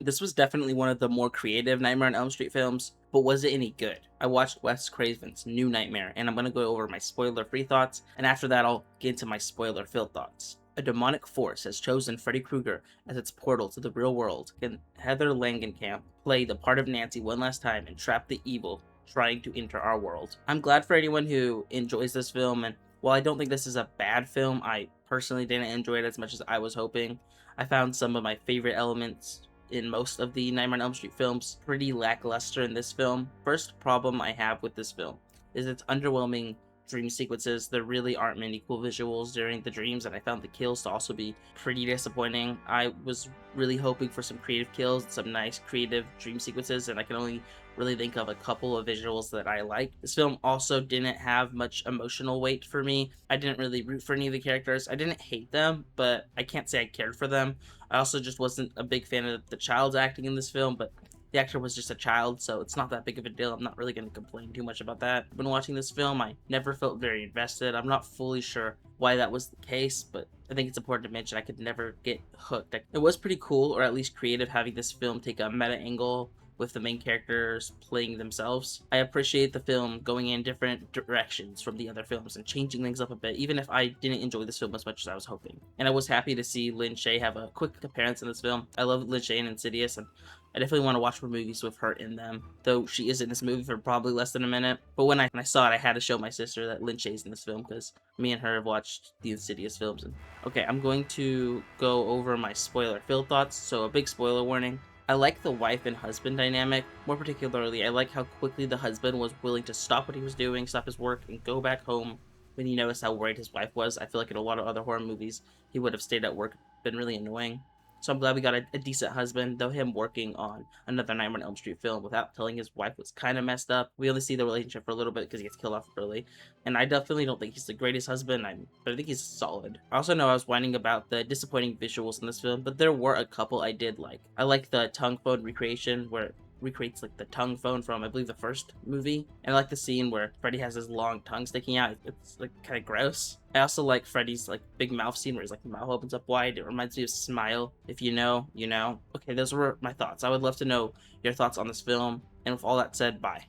This was definitely one of the more creative Nightmare on Elm Street films, but was it any good? I watched Wes Craven's New Nightmare, and I'm going to go over my spoiler-free thoughts, and after that I'll get into my spoiler-filled thoughts. A demonic force has chosen Freddy Krueger as its portal to the real world. Can Heather Langenkamp play the part of Nancy one last time and trap the evil trying to enter our world? I'm glad for anyone who enjoys this film, and while I don't think this is a bad film, I personally didn't enjoy it as much as I was hoping. I found some of my favorite elements in most of the Nightmare on Elm Street films pretty lackluster in this film. First problem I have with this film is its underwhelming dream sequences. There really aren't many cool visuals during the dreams, and I found the kills to also be pretty disappointing. I was really hoping for some creative kills, some nice creative dream sequences, and I can only really think of a couple of visuals that I like. This film also didn't have much emotional weight for me. I didn't really root for any of the characters. I didn't hate them, but I can't say I cared for them. I also just wasn't a big fan of the child's acting in this film, but the actor was just a child, so it's not that big of a deal. I'm not really going to complain too much about that. When watching this film, I never felt very invested. I'm not fully sure why that was the case, but I think it's important to mention I could never get hooked. It was pretty cool, or at least creative, having this film take a meta angle with the main characters playing themselves. I appreciate the film going in different directions from the other films and changing things up a bit, even if I didn't enjoy this film as much as I was hoping. And I was happy to see Lin Shaye have a quick appearance in this film. I love Lin Shaye in Insidious, and I definitely want to watch more movies with her in them, though she is in this movie for probably less than a minute. But when I saw it, I had to show my sister that Lin Shaye's in this film, because me and her have watched the Insidious films. And okay, I'm going to go over my spoiler-filled thoughts, so a big spoiler warning. I like the wife and husband dynamic. More particularly, I like how quickly the husband was willing to stop what he was doing, stop his work, and go back home when he noticed how worried his wife was. I feel like in a lot of other horror movies, he would have stayed at work, been really annoying. So I'm glad we got a decent husband, though him working on another Nightmare on Elm Street film without telling his wife was kind of messed up. We only see the relationship for a little bit because he gets killed off early. And I definitely don't think he's the greatest husband, but I think he's solid. I also know I was whining about the disappointing visuals in this film, but there were a couple I did like. I like the tongue phone recreation where recreates like the tongue phone from I believe the first movie, and I like the scene where Freddy has his long tongue sticking out. It's like kind of gross. I also like Freddy's like big mouth scene where his like mouth opens up wide. It reminds me of Smile. If you know, you know. Okay, those were my thoughts. I would love to know your thoughts on this film, and with all that said, bye.